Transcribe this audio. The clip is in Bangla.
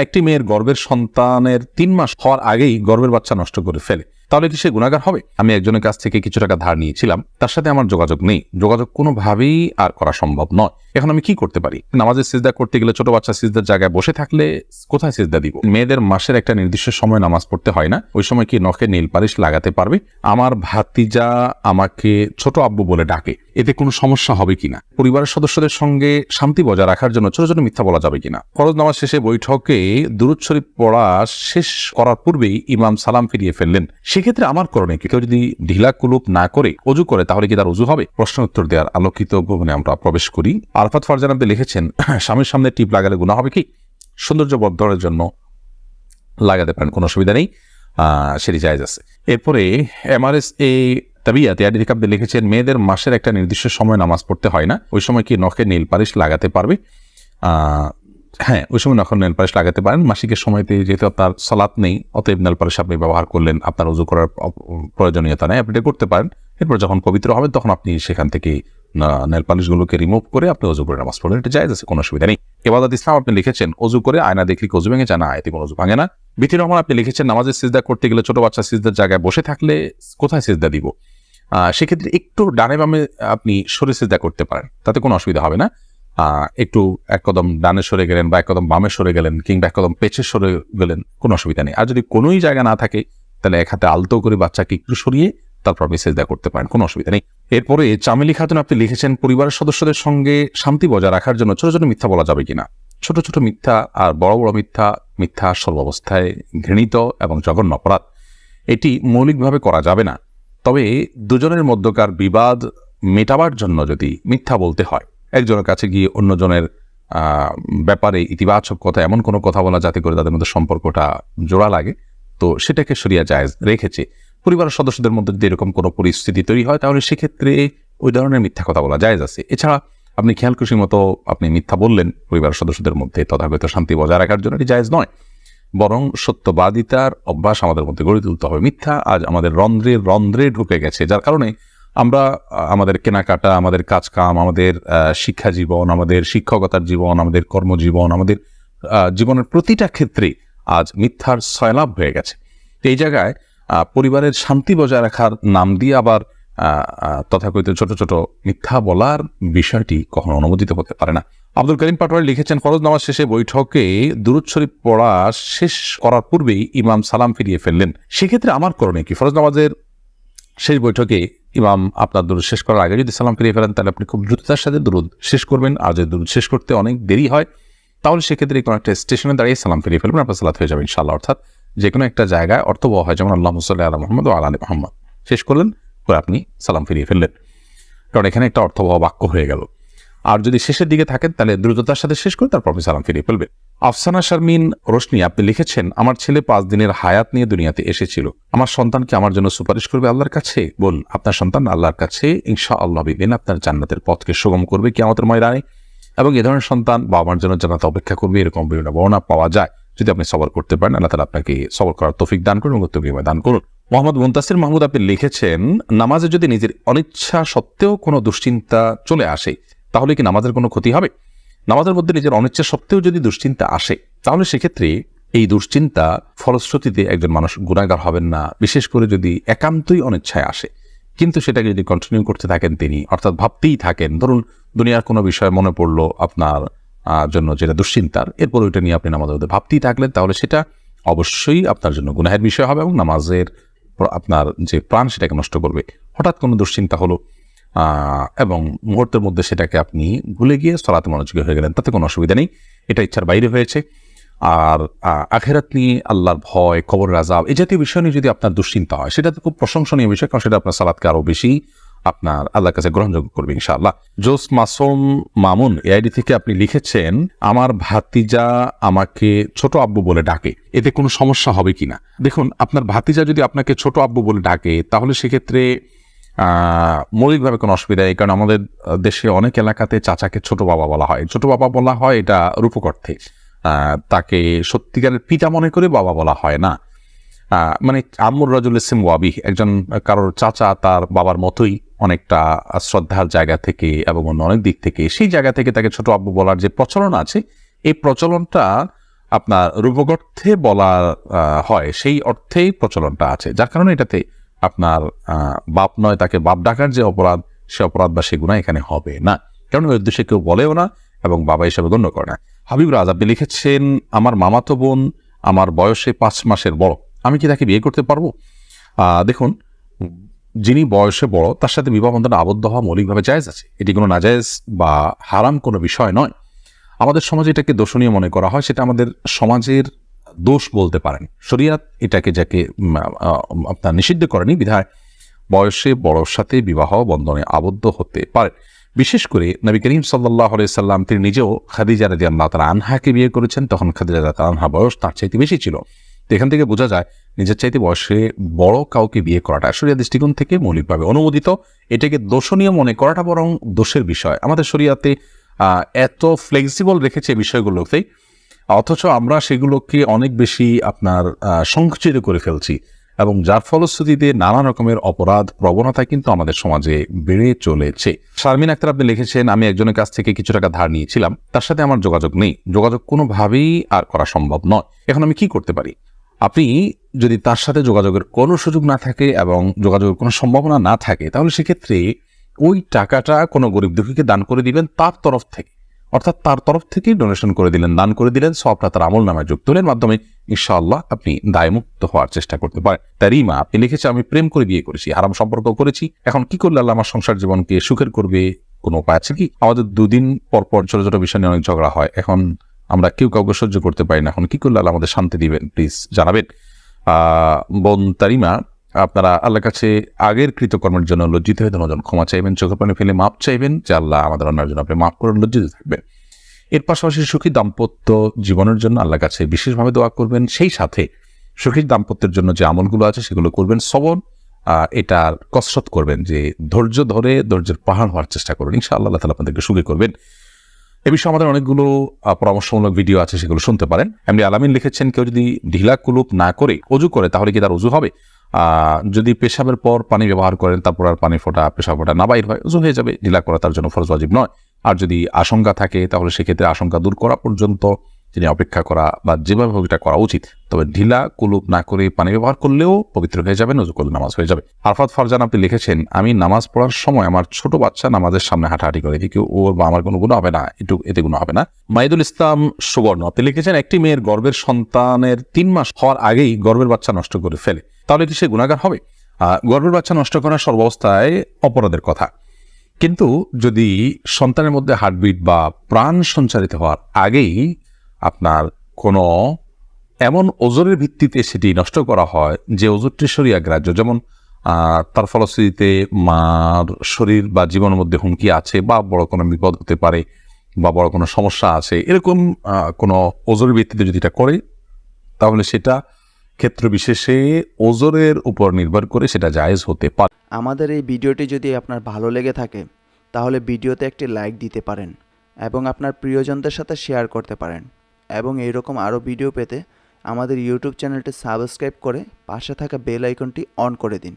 একটি মেয়ের গর্ভের সন্তানের 3 মাস হওয়ার আগেই গর্ভের বাচ্চা নষ্ট করে ফেলে, তাহলে কি সে গুনাহগার হবে? আমি একজনের কাছ থেকে কিছু টাকা ধার নিয়েছিলাম, তার সাথে আমার যোগাযোগ নেই, যোগাযোগ কোনোভাবেই আর করা সম্ভব নয়। এখন আমি কি করতে পারি? নামাজে সিজদা করতে গেলে ছোট বাচ্চা সিজদার জায়গায় বসে থাকলে কোথায় সিজদা দিব? মেয়েদের মাসের একটা নির্দিষ্ট সময় নামাজ পড়তে হয় না, ওই সময় কি নখে নীল পালিশ লাগাতে পারবে? আমার ভাতিজা আমাকে ছোট আব্বু বলে ডাকে, এতে কোনো সমস্যা হবে কিনা? পরিবারের সদস্যদের সঙ্গে শান্তি বজায় রাখার জন্য ছোট ছোট মিথ্যা বলা যাবে কিনা? ফরজ নামাজ শেষে বৈঠকে দুরূদ শরীফ পড়া শেষ করার পূর্বেই ইমাম সালাম ফিরিয়ে ফেললেন, সেক্ষেত্রে আমার করণীয় কি? কেউ যদি ঢিলা কুলুপ না করে ওযু করে তাহলে কি তার ওযু হবে? প্রশ্ন উত্তর দেওয়ার আলোকিত ভবনে আমরা প্রবেশ করি। আরাফাত ফারজান আব্দুল লিখেছেন, স্বামীর সামনে টিপ লাগালে গুনাহ হবে কি? সৌন্দর্য বর্ধনের জন্য লাগাতে পারেন, কোনো অসুবিধা নেই, সেটি জায়েজ আছে। এরপরে এমআরএস এ তাবিয়াত ইয়াদিক আব্দুল লিখেছেন, মেয়েদের মাসের একটা নির্দিষ্ট সময় নামাজ পড়তে হয় না, ওই সময় কি নখে নীল পালিশ লাগাতে পারবে? হ্যাঁ, ওই সময় নখে নীল পালিশ লাগাতে পারেন। মাসিকের সময়তে যেহেতু আপনার সালাত নেই, অতএব নেল পালিশ আপনি ব্যবহার করলেন, আপনার ওযু করার প্রয়োজনীয়তা নেই, আপনি এটা করতে পারেন। এরপর যখন পবিত্র হবেন তখন আপনি সেখান থেকে নেল পালিশগুলোকে রিমুভ করে আপনি ওযু করে নামাজ পড়লেন, এটা জায়েজ আছে, কোনো অসুবিধা নেই। ইবাদত ইসলাম আপনি লিখেছেন, ওযু করে আয়না দেখলে ওযু ভেঙে যায় না, এতে কোনো ওযু ভাঙে না। বিথি রহমান আপনি লিখেছেন, নামাজে সিজদা করতে গেলে ছোট বাচ্চা সিজদার জায়গায় বসে থাকলে কোথায় সিজদা দিব? সেক্ষেত্রে একটু ডানে বামে আপনি সরে সিজদা করতে পারেন, তাতে কোনো অসুবিধা হবে না। একটু এক কদম ডানে সরে গেলেন বা এক কদম বামে সরে গেলেন কিংবা এক কদম পেছে সরে গেলেন, কোনো অসুবিধা নেই। আর যদি কোনোই জায়গা না থাকে তাহলে এক হাতে আলতো করে বাচ্চাকে একটু সরিয়ে তারপর আপনি সিজদা করতে পারেন, কোনো অসুবিধা নেই। এরপরে চামেলি খাতুন আপনি লিখেছেন, পরিবারের সদস্যদের সঙ্গে শান্তি বজায় রাখার জন্য ছোট ছোট মিথ্যা বলা যাবে কিনা? ছোট ছোট মিথ্যা আর বড় বড় মিথ্যা সর্বাবস্থায় ঘৃণিত এবং জঘন্য অপরাধ, এটি মৌলিকভাবে করা যাবে না। তবে দুজনের মধ্যকার বিবাদ মেটাবার জন্য যদি মিথ্যা বলতে হয়, একজনের কাছে গিয়ে অন্যজনের ব্যাপারে ইতিবাচক কথা, এমন কোনো কথা বলা যাতে করে তাদের মধ্যে সম্পর্কটা জোড়া লাগে, তো সেটাকে শরিয়া জায়েজ রেখেছে। পরিবারের সদস্যদের মধ্যে যদি এরকম কোনো পরিস্থিতি তৈরি হয় তাহলে সেক্ষেত্রে ওই ধরনের মিথ্যা কথা বলা জায়েজ আছে। এছাড়া আপনি খেয়াল খুশি মতো আপনি মিথ্যা বললেন পরিবারের সদস্যদের মধ্যে, তথাগত শান্তি বজায় রাখার জন্য এটি জায়েজ নয়, বরং সত্যবাদিতার অভ্যাস আমাদের মধ্যে গড়ে তুলতে হবে। মিথ্যা আজ আমাদের রন্ধ্রে ঢুকে গেছে, যার কারণে আমরা আমাদের কেনাকাটা, আমাদের কাজকাম, আমাদের শিক্ষা জীবন, আমাদের শিক্ষকতার জীবন, আমাদের কর্মজীবন, আমাদের জীবনের প্রতিটা ক্ষেত্রে আজ মিথ্যার সয়লাভ হয়ে গেছে। এই জায়গায় পরিবারের শান্তি বজায় রাখার নাম দিয়ে আবার তথাকথিত ছোট ছোট মিথ্যা বলার বিষয়টি কখনো অনুমোদিত হতে পারে না। আব্দুল করিম পাটোয়ারি লিখেছেন, ফরজ নামাজ শেষে বৈঠকে দুরূদ শরীফ পড়া শেষ করার পূর্বেই ইমাম সালাম ফিরিয়ে ফেললেন, সেক্ষেত্রে আমার করণীয় কি? ফরজ নামাজের শেষ বৈঠকে ইমাম আপনার দুরূদ শেষ করার আগে যদি সালাম ফিরিয়ে ফেলেন তাহলে আপনি খুব দ্রুততার সাথে দুরূদ শেষ করবেন, আর যদি দুরূদ শেষ করতে অনেক দেরি হয় তাহলে সেক্ষেত্রে কোনো একটা স্টেশনে দাঁড়িয়ে সালাম ফিরিয়ে ফেলবেন, আপনার সালাত হয়ে যাবে ইনশাআল্লাহ। অর্থাৎ যে কোনো একটা জায়গায় অর্থবহ হয়, যেমন আল্লাহুম্মা সাল্লি আলা মুহাম্মাদ ওয়া আলা আলি মুহাম্মাদ শেষ করলেন, করে আপনি সালাম ফিরিয়ে ফেললেন, কারণ এখানে একটা অর্থবহ বাক্য হয়ে গেল। আর যদি শেষের দিকে থাকেন তাহলে দ্রুততার সাথে শেষ করে তারপর আপনি সালাম ফিরিয়ে ফেলবেন। আফসানা শারমিন রোশনি আপনি লিখেছেন, আমার ছেলে 5 দিনের হায়াত নিয়ে দুনিয়াতে এসেছিল, আমার সন্তানকে আমার জন্য সুপারিশ করবে আল্লাহর কাছে? বল, আপনার সন্তান আল্লাহর কাছে ইনশাআল্লাহ বিদিন আপনার জান্নাতের পথকে সুগম করবে কিয়ামতের ময়দানে, এবং এ ধরনের সন্তান বাবা মার জন্য জান্নাতে অপেক্ষা করবে, এরকম বিভিন্ন বর্ণনা পাওয়া যায়। যদি আপনি সবর করতে পারেন, আল্লাহ তাআলা আপনাকে সবর করার তৌফিক দান করুন, উত্তম বিনিময় দান করুন। মোহাম্মদ মুনতাসির মাহমুদ আপনি লিখেছেন, নামাজে যদি নিজের অনিচ্ছা সত্ত্বেও কোনো দুশ্চিন্তা চলে আসে তাহলে কি নামাজের কোনো ক্ষতি হবে? নামাজের মধ্যে নিজের অনিচ্ছা সত্ত্বেও যদি দুশ্চিন্তা আসে তাহলে সেক্ষেত্রে এই দুশ্চিন্তা ফলশ্রুতিতে একজন মানুষ গুনাহগার হবেন না, বিশেষ করে যদি একান্তই অনিচ্ছায় আসে, কিন্তু সেটাকে যদি কন্টিনিউ করতে থাকেন তিনি, অর্থাৎ ভাবতেই থাকেন, ধরুন দুনিয়ার কোনো বিষয় মনে পড়লো আপনার জন্য যেটা দুশ্চিন্তার, এরপর ওইটা নিয়ে আপনি নামাজের মধ্যে ভাবতেই থাকলেন, তাহলে সেটা অবশ্যই আপনার জন্য গুনাহের বিষয় হবে এবং নামাজের আপনার যে প্রাণ সেটাকে নষ্ট করবে। হঠাৎ কোনো দুশ্চিন্তা হলো এবং মুহূর্তের মধ্যে সেটাকে আপনি ভুলে গিয়ে সালাতে মনোযোগী হয়ে গেলেন, তাতে কোনো অসুবিধা নেই, এটা ইচ্ছার বাইরে হয়েছে। আর আখিরাত নিয়ে, আল্লাহর ভয়, কবরের আযাব, এই জাতীয় বিষয় নিয়ে যদি আপনার দুশ্চিন্তা হয় সেটা তো খুব প্রশংসনীয় বিষয়, কারণ সেটা আপনার সালাতকে আরো বেশি আপনার আল্লাহর কাছে গ্রহণযোগ্য করবে ইনশাআল্লাহ। জোস মাসুম মামুন এআইডি থেকে আপনি লিখেছেন, আমার ভাতিজা আমাকে ছোট আব্বু বলে ডাকে, এতে কোনো সমস্যা হবে কিনা? দেখুন, আপনার ভাতিজা যদি আপনাকে ছোট আব্বু বলে ডাকে তাহলে সেক্ষেত্রে মৌলিকভাবে কোনো অসুবিধা নেই, কারণ আমাদের দেশে অনেক এলাকাতে চাচাকে ছোট বাবা বলা হয়। ছোট বাবা বলা হয় এটা রূপক অর্থে, তাকে সত্যিকারের পিতা মনে করে বাবা বলা হয় না। মানে আম্মুর রাজুল ইসম ওয়াবি, একজন কারোর চাচা তার বাবার মতোই অনেকটা শ্রদ্ধার জায়গা থেকে এবং অন্য অনেক দিক থেকে, সেই জায়গা থেকে তাকে ছোট আব্বু বলার যে প্রচলন আছে, এই প্রচলনটা আপনার রূপক অর্থে বলা হয় সেই অর্থেই প্রচলনটা আছে, যার কারণে এটাতে আপনার বাপ নয় তাকে বাপ ডাকার যে অপরাধ, সে অপরাধ বা সে গুনাহ এখানে হবে না, কারণ ওই উদ্দেশ্যে কেউ বলেও না এবং বাবা হিসাবে গণ্য করে না। হাবিব রাজ আপনি লিখেছেন, আমার মামাতো বোন আমার বয়সে 5 মাসের বড়, আমি কি তাকে বিয়ে করতে পারবো? দেখুন, যিনি বয়সে বড় তার সাথে বিবাহ বন্ধনে আবদ্ধ হওয়া মৌলিকভাবে জায়েজ আছে, এটি কোনো নাজায়েজ বা হারাম কোনো বিষয় নয়। আমাদের সমাজে এটাকে দোষণীয় মনে করা হয়, সেটা আমাদের সমাজের দোষ বলতে পারেন। শরিয়াত এটাকে যাকে আপনার নিষিদ্ধ করেনি, বিধায় বয়সে বড়র সাথে বিবাহ বন্ধনে আবদ্ধ হতে পারে। বিশেষ করে নবী করিম সাল্লাল্লাহু আলাইহি সাল্লাম তিনি নিজেও খাদিজা রাদিয়াল্লাহু তাআলা আনহাকে বিয়ে করেছেন, তখন খাদিজা রাদিয়াল্লাহু তাআলা আনহা বয়স তার চাইতে বেশি ছিল। তো এখান থেকে বোঝা যায় নিজের চাইতে বয়সে বড় কাউকে বিয়ে করাটা শরিয়া দৃষ্টিকোণ থেকে মৌলিকভাবে অনুমোদিত। এটাকে দোষণীয় মনে করাটা বরং দোষের বিষয়। আমাদের শরিয়াতে এত ফ্লেক্সিবল রেখেছে এই বিষয়গুলোতেই, অথচ আমরা সেগুলোকে অনেক বেশি আপনার সংকুচিত করে ফেলছি, এবং যার ফলশ্রুতিতে নানা রকমের অপরাধ প্রবণতা কিন্তু আমাদের সমাজে বেড়ে চলেছে। শারমিন আক্তার আপনি লিখেছেন, আমি একজনের কাছ থেকে কিছু টাকা ধার নিয়েছিলাম, তার সাথে আমার যোগাযোগ নেই, যোগাযোগ কোনোভাবেই আর করা সম্ভব নয়, এখন আমি কি করতে পারি? আপনি যদি তার সাথে যোগাযোগের কোনো সুযোগ না থাকে এবং যোগাযোগের কোনো সম্ভাবনা না থাকে, তাহলে সেক্ষেত্রে ওই টাকাটা কোনো গরিব দুঃখীকে দান করে দিবেন তার তরফ থেকে, অর্থাৎ তার তরফ থেকেই ডোনেশন করে দিলেন, দান করে দিলেন, সবটা তার আমল নামায় যুক্ত হলেন, মাধ্যমে ইনশাআল্লাহ আপনি দায়মুক্ত হওয়ার চেষ্টা করতে পারেন। তারিমা আপনি লিখেছে, আমি প্রেম করে বিয়ে করেছি, হারাম সম্পর্ক করেছি, এখন কি করলে আল্লাহ আমার সংসার জীবনকে সুখের করবে? কোনো উপায় আছে কি? আমাদের দুদিন পর পর ছোট ছোট বিষয় নিয়ে অনেক ঝগড়া হয়, এখন আমরা কেউ কাউকে সহ্য করতে পারি না, এখন কি করলে আল্লাহ আমাদের শান্তি দিবেন? প্লিজ জানাবেন। বোন তারিমা, আপনারা আল্লাহর কাছে আগের কৃতকর্মের জন্য লজ্জিত হয়ে ধন্যজন ক্ষমা চাইবেন, চোখের পানি ফেলে মাপ চাইবেন যে আল্লাহ আমাদের অন্যার জন্য আপনি মাফ করেন, লজ্জিত থাকবেন। এর পাশাপাশি সুখী দাম্পত্য জীবনের জন্য আল্লাহর কাছে বিশেষভাবে দোয়া করবেন, সেই সাথে সুখী দাম্পত্যের জন্য যে আমলগুলো আছে সেগুলো করবেন, সবর এটার কসরত করবেন, যে ধৈর্য ধরে ধৈর্যের পাহাড় হওয়ার চেষ্টা করবেন, ইনশাআল্লাহ আল্লাহ তাআলা আপনাদেরকে সুখী করবেন। এ বিষয়ে আমাদের অনেকগুলো পরামর্শমূলক ভিডিও আছে, সেগুলো শুনতে পারেন। এমনি আলামিন লিখেছেন, কেউ যদি ঢিলা কুলুপ না করে অজু করে তাহলে কি তার অজু হবে? যদি পেশাবের পর পানি ব্যবহার করেন, তারপর আর পানি ফোটা পেশাব ফোটা না বাইর হয়, অজু হয়ে যাবে, ঢিলা করা তার জন্য ফরজ ওয়াজিব নয়। আর যদি আশঙ্কা থাকে তাহলে সেক্ষেত্রে আশঙ্কা দূর করা পর্যন্ত তিনি অপেক্ষা করা বা যেভাবে হোক এটা করা উচিত। তবে ঢিলা কুলুপ না করে পানি ব্যবহার করলেও পবিত্র হয়ে যাবে, অজু করলে নামাজ হয়ে যাবে। আরফাত ফারজান আপনি লিখেছেন, আমি নামাজ পড়ার সময় আমার ছোট বাচ্চা নামাজের সামনে হাঁটাহাঁটি করে, এদিকে ওর বা আমার কোনো গুনাহ হবে না, এতে গুনাহ হবে না। মাইদুল ইসলাম সুবর্ণ আপনি লিখেছেন, একটি মেয়ের গর্ভের সন্তানের 3 মাস হওয়ার আগেই গর্ভের বাচ্চা নষ্ট করে ফেলে, তাহলে কি সে গুনাহগার হবে? গর্ভের বাচ্চা নষ্ট করা সর্বাবস্থায় অপরাধের কথা, কিন্তু যদি সন্তানের মধ্যে হার্টবিট বা প্রাণ সঞ্চারিত হওয়ার আগেই আপনার কোনো এমন ওজরের ভিত্তিতে সেটি নষ্ট করা হয় যে ওজরটি শরিয়া গ্রাহ্য, যেমন তার ফলশ্রুতিতে মার শরীর বা জীবনের মধ্যে হুমকি আছে, বা বড় কোনো বিপদ হতে পারে, বা বড় কোনো সমস্যা আছে, এরকম কোনো ওজরের ভিত্তিতে যদি এটা করে, তাহলে সেটা ক্ষেত্র বিশেষে ওজরের উপর নির্ভর করে সেটা জায়েজ হতে পারে। আমাদের এই ভিডিওটি যদি আপনার ভালো লেগে থাকে তাহলে ভিডিওতে একটি লাইক দিতে পারেন এবং আপনার প্রিয়জনদের সাথে শেয়ার করতে পারেন, এবং এইরকম আরও ভিডিও পেতে আমাদের ইউটিউব চ্যানেলটি সাবস্ক্রাইব করে পাশে থাকা বেল আইকনটি অন করে দিন।